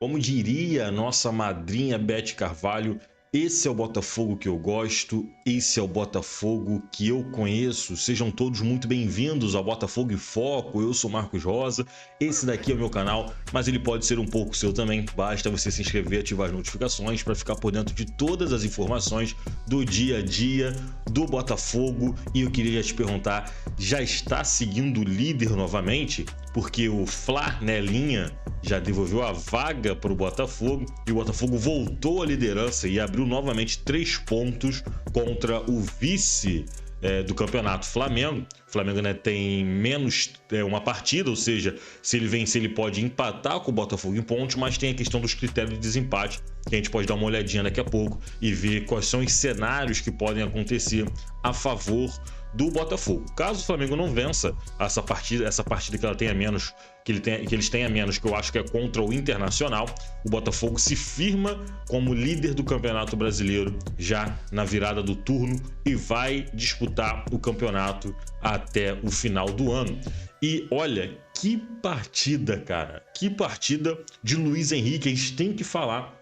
Como diria a nossa madrinha Beth Carvalho, esse é o Botafogo que eu gosto, esse é o Botafogo que eu conheço. Sejam todos muito bem-vindos ao Botafogo em Foco. Eu sou Marcos Rosa, esse daqui é o meu canal, mas ele pode ser um pouco seu também. Basta você se inscrever e ativar as notificações para ficar por dentro de todas as informações do dia a dia do Botafogo. E eu queria te perguntar, já está seguindo o líder novamente? Porque o Fla Nelinha já devolveu a vaga para o Botafogo e o Botafogo voltou à liderança e abriu novamente 3 pontos contra o vice do campeonato, Flamengo. O Flamengo, né, tem menos uma partida, ou seja, se ele vencer ele pode empatar com o Botafogo em pontos, mas tem a questão dos critérios de desempate, que a gente pode dar uma olhadinha daqui a pouco e ver quais são os cenários que podem acontecer a favor do Botafogo. Caso o Flamengo não vença essa partida que ela tenha menos, que eles tenham menos, que eu acho que é contra o Internacional, o Botafogo se firma como líder do Campeonato Brasileiro já na virada do turno e vai disputar o campeonato até o final do ano. E olha, que partida, cara, que partida de Luiz Henrique. A gente tem que falar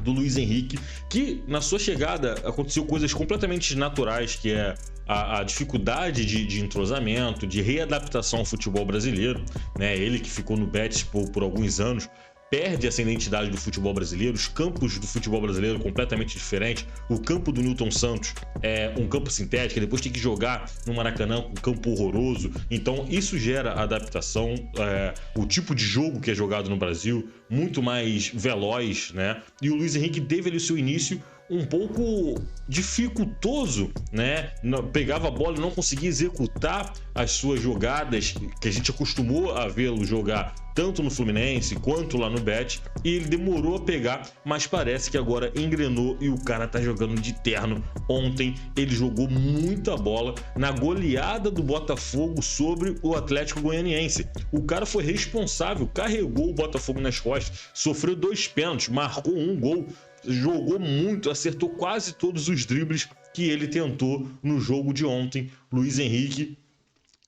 do Luiz Henrique, que na sua chegada aconteceu coisas completamente naturais, que é a dificuldade de entrosamento, de readaptação ao futebol brasileiro, né? Ele que ficou no Betis por alguns anos, perde essa identidade do futebol brasileiro, os campos do futebol brasileiro completamente diferentes. O campo do Newton Santos é um campo sintético, depois tem que jogar no Maracanã, um campo horroroso. Então isso gera adaptação, o tipo de jogo que é jogado no Brasil, muito mais veloz, né? E o Luiz Henrique teve ali o seu início um pouco dificultoso, né? Pegava a bola e não conseguia executar as suas jogadas que a gente acostumou a vê-lo jogar tanto no Fluminense quanto lá no Betis, e ele demorou a pegar, mas parece que agora engrenou e o cara tá jogando de terno. Ontem ele jogou muita bola na goleada do Botafogo sobre o Atlético Goianiense. O cara foi responsável, carregou o Botafogo nas costas, sofreu 2 pênaltis, marcou um gol, jogou muito, acertou quase todos os dribles que ele tentou no jogo de ontem. Luiz Henrique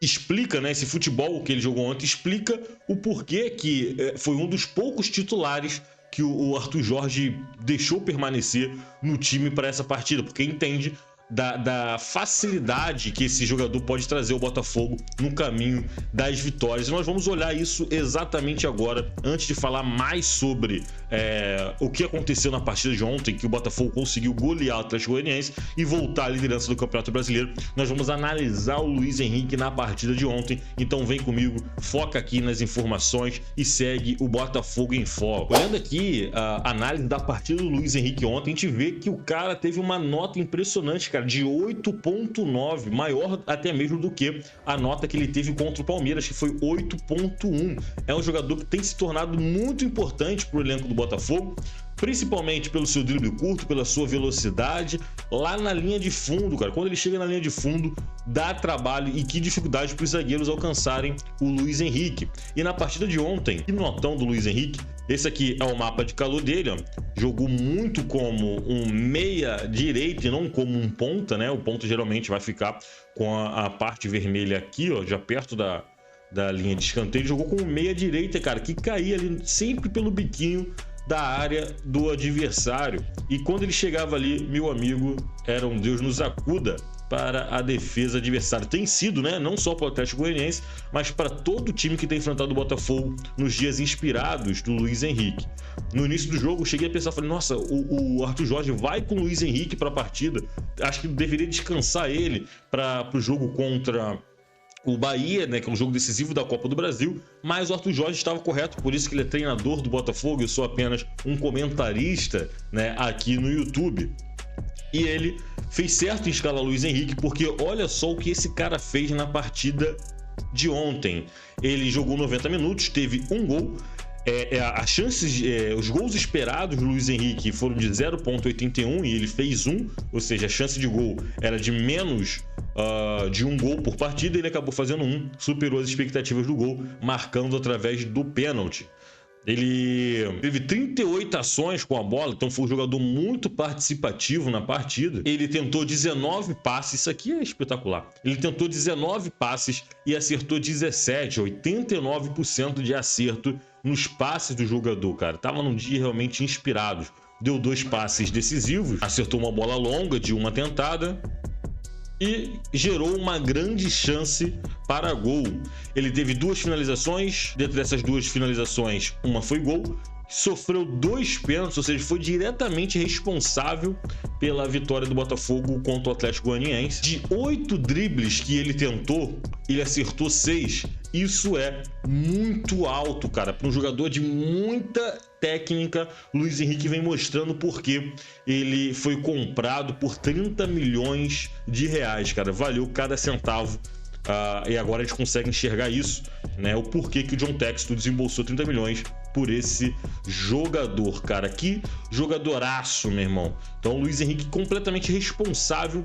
explica, né, esse futebol que ele jogou ontem, explica o porquê que foi um dos poucos titulares que o Arthur Jorge deixou permanecer no time para essa partida, porque entende da facilidade que esse jogador pode trazer ao Botafogo no caminho das vitórias. E nós vamos olhar isso exatamente agora, antes de falar mais sobre o que aconteceu na partida de ontem, que o Botafogo conseguiu golear o Atlético Goianiense e voltar à liderança do Campeonato Brasileiro. Nós vamos analisar o Luiz Henrique na partida de ontem, então vem comigo, foca aqui nas informações e segue o Botafogo em Foco. Olhando aqui a análise da partida do Luiz Henrique ontem, a gente vê que o cara teve uma nota impressionante, cara, de 8.9, maior até mesmo do que a nota que ele teve contra o Palmeiras, que foi 8.1. É um jogador que tem se tornado muito importante para o elenco do Botafogo, principalmente pelo seu drible curto, pela sua velocidade lá na linha de fundo, cara. Quando ele chega na linha de fundo, dá trabalho e que dificuldade para os zagueiros alcançarem o Luiz Henrique. E na partida de ontem, que notão do Luiz Henrique, esse aqui é o mapa de calor dele, ó. Jogou muito como um meia direito e não como um ponta, né? O ponta geralmente vai ficar com a parte vermelha aqui, ó, já perto da linha de escanteio. Ele jogou com meia direita, cara, que caía ali sempre pelo biquinho da área do adversário. E quando ele chegava ali, meu amigo, era um Deus nos acuda para a defesa adversária. Tem sido, né? Não só para o Atlético Goianiense, mas para todo o time que tem enfrentado o Botafogo nos dias inspirados do Luiz Henrique. No início do jogo, eu cheguei a pensar, falei, nossa, o Arthur Jorge vai com o Luiz Henrique para a partida. Acho que deveria descansar ele para o jogo contra o Bahia, né, que é um jogo decisivo da Copa do Brasil, mas o Arthur Jorge estava correto, por isso que ele é treinador do Botafogo. Eu sou apenas um comentarista, né, aqui no YouTube. E ele fez certo em escalar Luiz Henrique, porque olha só o que esse cara fez na partida de ontem. Ele jogou 90 minutos, teve um gol. As chances, os gols esperados do Luiz Henrique foram de 0.81 e ele fez um, ou seja, a chance de gol era de menos de um gol por partida. Ele acabou fazendo um, superou as expectativas do gol, marcando através do pênalti. Ele teve 38 ações com a bola, então foi um jogador muito participativo na partida. Ele tentou 19 passes, isso aqui é espetacular. Ele tentou 19 passes e acertou 17, 89% de acerto nos passes do jogador, cara. Tava num dia realmente inspirado. Deu 2 passes decisivos, acertou uma bola longa de uma tentada e gerou uma grande chance para gol. Ele teve 2 finalizações, dentro dessas 2 finalizações, uma foi gol, sofreu 2 pênaltis, ou seja, foi diretamente responsável pela vitória do Botafogo contra o Atlético Goianiense. De 8 dribles que ele tentou, ele acertou 6. Isso é muito alto, cara, para um jogador de muita técnica. Luiz Henrique vem mostrando porque ele foi comprado por 30 milhões de reais, cara. Valeu cada centavo. E agora a gente consegue enxergar isso, né? O porquê que o John Textor desembolsou 30 milhões por esse jogador, cara. Que jogadoraço, meu irmão. Então, o Luiz Henrique completamente responsável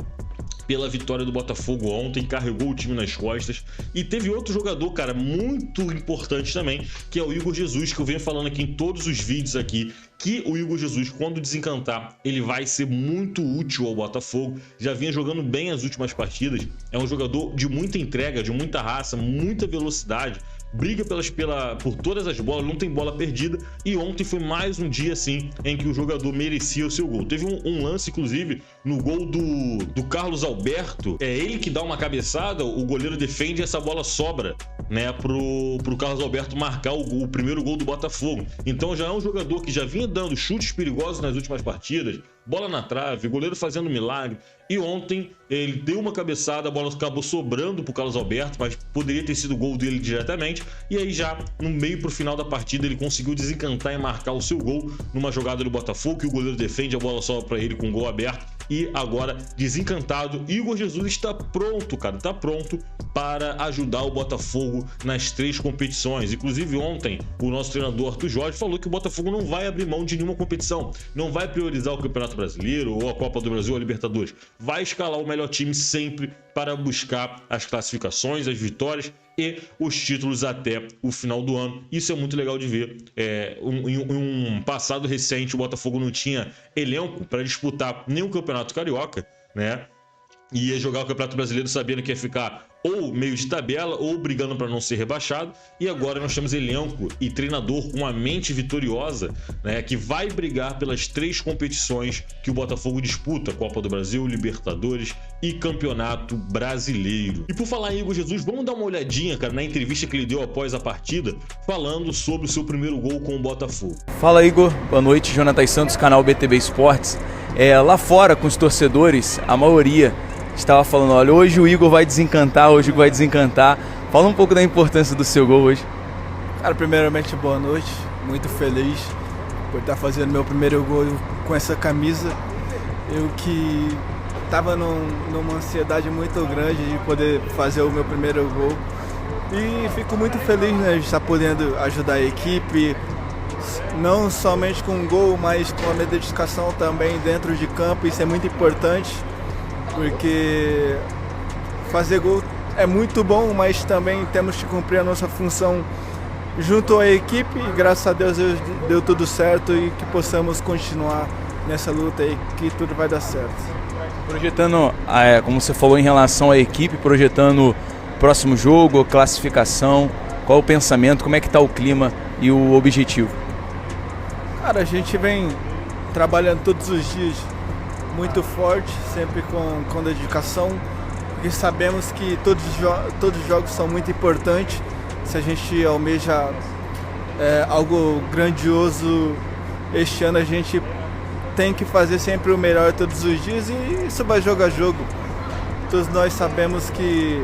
pela vitória do Botafogo ontem, carregou o time nas costas. E teve outro jogador, cara, muito importante também, que é o Igor Jesus, que eu venho falando aqui em todos os vídeos aqui, que o Igor Jesus, quando desencantar, ele vai ser muito útil ao Botafogo. Já vinha jogando bem as últimas partidas. É um jogador de muita entrega, de muita raça, muita velocidade. Briga por todas as bolas, não tem bola perdida. E ontem foi mais um dia assim em que o jogador merecia o seu gol. Teve um lance, inclusive, no gol do Carlos Alberto. É ele que dá uma cabeçada, o goleiro defende e essa bola sobra, né, pro Carlos Alberto marcar o primeiro gol do Botafogo. Então já é um jogador que já vinha dando chutes perigosos nas últimas partidas, bola na trave, goleiro fazendo milagre. E ontem ele deu uma cabeçada, a bola acabou sobrando pro Carlos Alberto, mas poderia ter sido gol dele diretamente. E aí já no meio pro final da partida ele conseguiu desencantar e marcar o seu gol numa jogada do Botafogo, que o goleiro defende, a bola sobra para ele com o gol aberto. E agora, desencantado, Igor Jesus está pronto, cara, tá pronto para ajudar o Botafogo nas 3 competições. Inclusive ontem, o nosso treinador Arthur Jorge falou que o Botafogo não vai abrir mão de nenhuma competição, não vai priorizar o Campeonato Brasileiro ou a Copa do Brasil ou a Libertadores. Vai escalar o melhor time sempre para buscar as classificações, as vitórias e os títulos até o final do ano. Isso é muito legal de ver. Em um passado recente, o Botafogo não tinha elenco para disputar nem o Campeonato Carioca, né? Ia jogar o Campeonato Brasileiro sabendo que ia ficar ou meio de tabela ou brigando para não ser rebaixado. E agora nós temos elenco e treinador com uma mente vitoriosa, né, que vai brigar pelas 3 competições que o Botafogo disputa: Copa do Brasil, Libertadores e Campeonato Brasileiro. E por falar em Igor Jesus, vamos dar uma olhadinha, cara, na entrevista que ele deu após a partida, falando sobre o seu primeiro gol com o Botafogo. Fala, Igor, boa noite. Jonathan Santos, canal BTB Esportes. Lá fora, com os torcedores, a maioria estava falando: olha, hoje o Igor vai desencantar, hoje vai desencantar. Fala um pouco da importância do seu gol hoje. Cara, primeiramente, boa noite. Muito feliz por estar fazendo meu primeiro gol com essa camisa. Eu que estava numa ansiedade muito grande de poder fazer o meu primeiro gol. E fico muito feliz, né, de estar podendo ajudar a equipe, não somente com o gol, mas com a minha dedicação também dentro de campo. Isso é muito importante, porque fazer gol é muito bom, mas também temos que cumprir a nossa função junto à equipe. E graças a Deus deu tudo certo e que possamos continuar nessa luta aí, que tudo vai dar certo. Projetando, como você falou em relação à equipe, projetando o próximo jogo, classificação, qual o pensamento, como é que está o clima e o objetivo? Cara, a gente vem trabalhando todos os dias muito forte, sempre com dedicação, porque sabemos que todos os jogos são muito importantes. Se a gente almeja algo grandioso este ano, a gente tem que fazer sempre o melhor todos os dias, e isso vai jogo a jogo. Todos nós sabemos que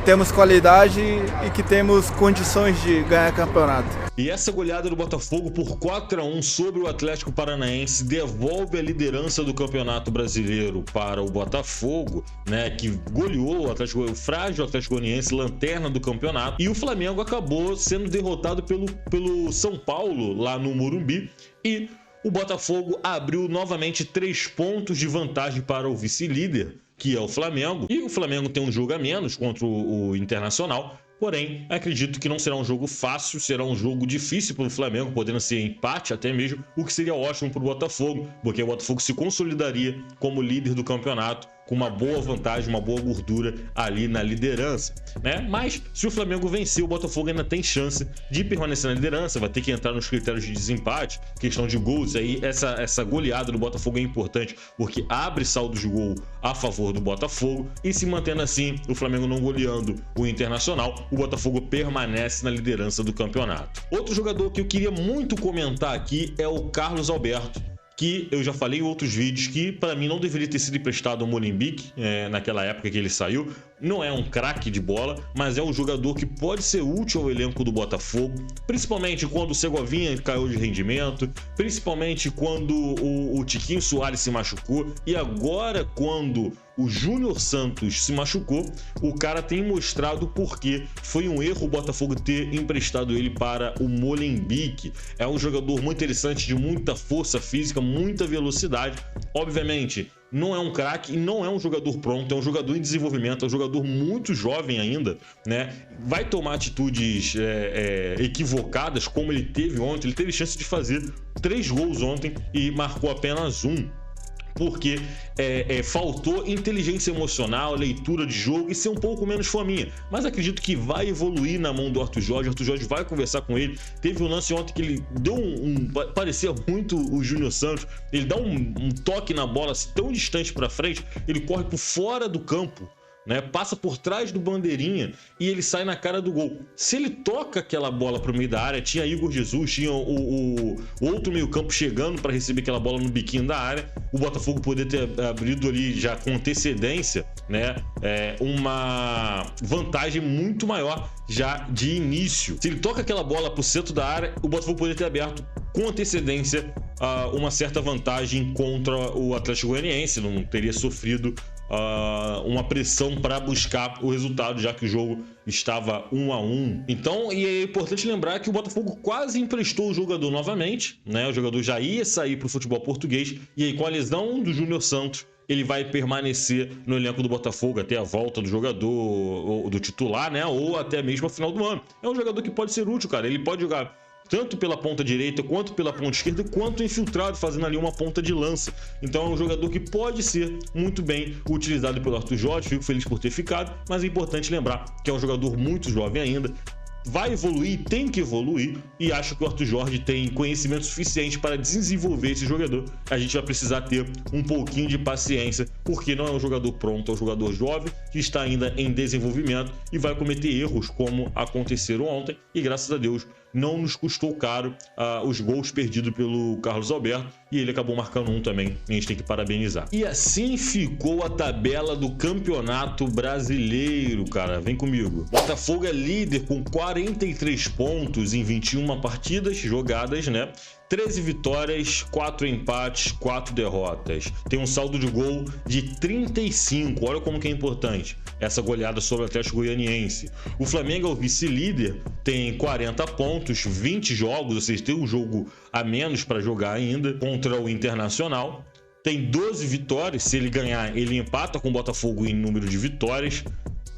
temos qualidade e que temos condições de ganhar campeonato. E essa goleada do Botafogo por 4-1 sobre o Atlético Paranaense devolve a liderança do Campeonato Brasileiro para o Botafogo, né, que goleou o frágil Atlético Goianiense, lanterna do campeonato. E o Flamengo acabou sendo derrotado pelo São Paulo lá no Morumbi, e o Botafogo abriu novamente 3 pontos de vantagem para o vice-líder, que é o Flamengo. E o Flamengo tem um jogo a menos contra o Internacional. Porém, acredito que não será um jogo fácil, será um jogo difícil para o Flamengo, podendo ser empate até mesmo, o que seria ótimo para o Botafogo, porque o Botafogo se consolidaria como líder do campeonato, com uma boa vantagem, uma boa gordura ali na liderança, né? Mas se o Flamengo vencer, o Botafogo ainda tem chance de permanecer na liderança, vai ter que entrar nos critérios de desempate, questão de gols, aí essa goleada do Botafogo é importante, porque abre saldo de gol a favor do Botafogo, e se mantendo assim, o Flamengo não goleando o Internacional, o Botafogo permanece na liderança do campeonato. Outro jogador que eu queria muito comentar aqui é o Carlos Alberto, que eu já falei em outros vídeos que para mim não deveria ter sido emprestado ao Molenbeek naquela época que ele saiu. Não é um craque de bola, mas é um jogador que pode ser útil ao elenco do Botafogo, principalmente quando o Segovinha caiu de rendimento, principalmente quando o Tiquinho Soares se machucou, e agora quando o Júnior Santos se machucou, o cara tem mostrado porque foi um erro o Botafogo ter emprestado ele para o Molenbeek. É um jogador muito interessante, de muita força física, muita velocidade. Obviamente, não é um craque e não é um jogador pronto, é um jogador em desenvolvimento, é um jogador muito jovem ainda, né? Vai tomar atitudes equivocadas, como ele teve ontem. Ele teve chance de fazer 3 gols ontem e marcou apenas 1. Porque faltou inteligência emocional, leitura de jogo e ser um pouco menos fominha. Mas acredito que vai evoluir na mão do Arthur Jorge. O Arthur Jorge vai conversar com ele. Teve um lance ontem que ele deu parecia muito o Júnior Santos. Ele dá um toque na bola tão distante para frente, ele corre por fora do campo, né? Passa por trás do bandeirinha e ele sai na cara do gol. Se ele toca aquela bola para o meio da área, tinha Igor Jesus, tinha o outro meio campo chegando para receber aquela bola no biquinho da área, o Botafogo poderia ter abrido ali já com antecedência, né? Uma vantagem muito maior já de início. Se ele toca aquela bola para o centro da área, o Botafogo poderia ter aberto com antecedência uma certa vantagem contra o Atlético Goianiense, não teria sofrido uma pressão para buscar o resultado, já que o jogo estava 1-1. Então, e é importante lembrar que o Botafogo quase emprestou o jogador novamente, né? O jogador já ia sair para o futebol português, e aí com a lesão do Júnior Santos, ele vai permanecer no elenco do Botafogo até a volta do jogador, ou do titular, né? Ou até mesmo a final do ano. É um jogador que pode ser útil, cara. Ele pode jogar tanto pela ponta direita, quanto pela ponta esquerda, quanto infiltrado, fazendo ali uma ponta de lança. Então é um jogador que pode ser muito bem utilizado pelo Arthur Jorge. Fico feliz por ter ficado, mas é importante lembrar que é um jogador muito jovem ainda, vai evoluir, tem que evoluir, e acho que o Arthur Jorge tem conhecimento suficiente para desenvolver esse jogador. A gente vai precisar ter um pouquinho de paciência, porque não é um jogador pronto, é um jogador jovem que está ainda em desenvolvimento e vai cometer erros como aconteceram ontem, e graças a Deus não nos custou caro os gols perdidos pelo Carlos Alberto, e ele acabou marcando um também, e a gente tem que parabenizar. E assim ficou a tabela do Campeonato Brasileiro, cara. Vem comigo. Botafogo é líder com 43 pontos em 21 partidas jogadas, né? 13 vitórias, 4 empates, 4 derrotas. Tem um saldo de gol de 35. Olha como que é importante essa goleada sobre o Atlético Goianiense. O Flamengo é o vice-líder, tem 40 pontos, 20 jogos, ou seja, tem um jogo a menos para jogar ainda contra o Internacional. Tem 12 vitórias, se ele ganhar, ele empata com o Botafogo em número de vitórias.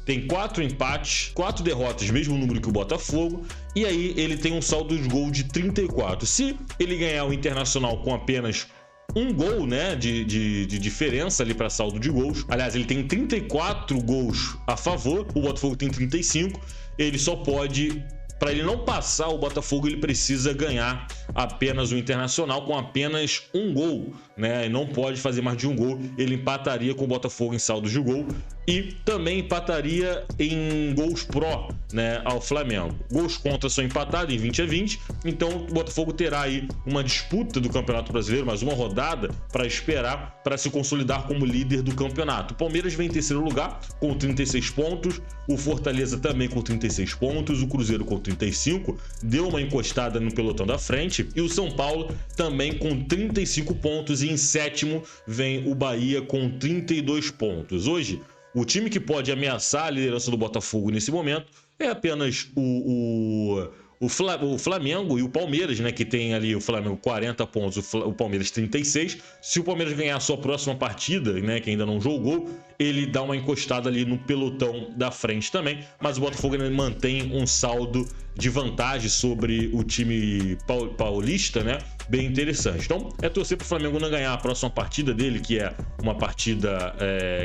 Tem 4 empates, 4 derrotas, mesmo número que o Botafogo, e aí ele tem um saldo de gol de 34. Se ele ganhar o Internacional com apenas um gol, né, de diferença ali para saldo de gols, aliás, ele tem 34 gols a favor, o Botafogo tem 35, ele só pode... Para ele não passar o Botafogo, ele precisa ganhar apenas o Internacional com apenas um gol, né? Não pode fazer mais de um gol. Ele empataria com o Botafogo em saldo de gol e também empataria em gols pró, né, ao Flamengo. Gols contra são empatados em 20-20, então o Botafogo terá aí uma disputa do Campeonato Brasileiro, mais uma rodada para esperar para se consolidar como líder do campeonato. O Palmeiras vem em terceiro lugar com 36 pontos, o Fortaleza também com 36 pontos, o Cruzeiro com 35, deu uma encostada no pelotão da frente, e o São Paulo também com 35 pontos, e em sétimo vem o Bahia com 32 pontos. Hoje, o time que pode ameaçar a liderança do Botafogo nesse momento é apenas o o Flamengo e o Palmeiras, né, que tem ali o Flamengo 40 pontos, o Palmeiras 36. Se o Palmeiras ganhar a sua próxima partida, né, que ainda não jogou, ele dá uma encostada ali no pelotão da frente também, mas o Botafogo ainda mantém um saldo de vantagem sobre o time paulista, né, bem interessante. Então é torcer para o Flamengo não ganhar a próxima partida dele, que é uma partida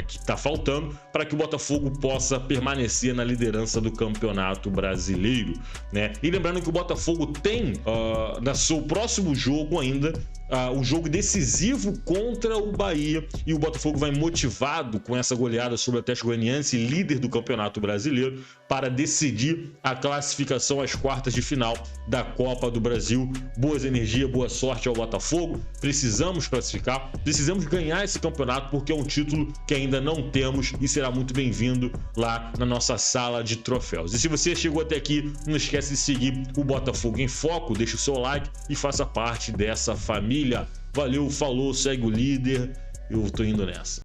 que está faltando, para que o Botafogo possa permanecer na liderança do Campeonato Brasileiro, né? E lembrando que o Botafogo tem no seu próximo jogo ainda um jogo decisivo contra o Bahia, e o Botafogo vai motivado com essa goleada sobre o Atlético Goianiense, líder do Campeonato Brasileiro, para decidir a classificação às quartas de final da Copa do Brasil. Boas energias, boa sorte ao Botafogo. Precisamos classificar, precisamos ganhar esse campeonato, porque é um título que ainda não temos e será muito bem-vindo lá na nossa sala de troféus. E se você chegou até aqui, não esquece de seguir o Botafogo em Foco, deixa o seu like e faça parte dessa família. Valeu, falou, segue o líder, eu tô indo nessa.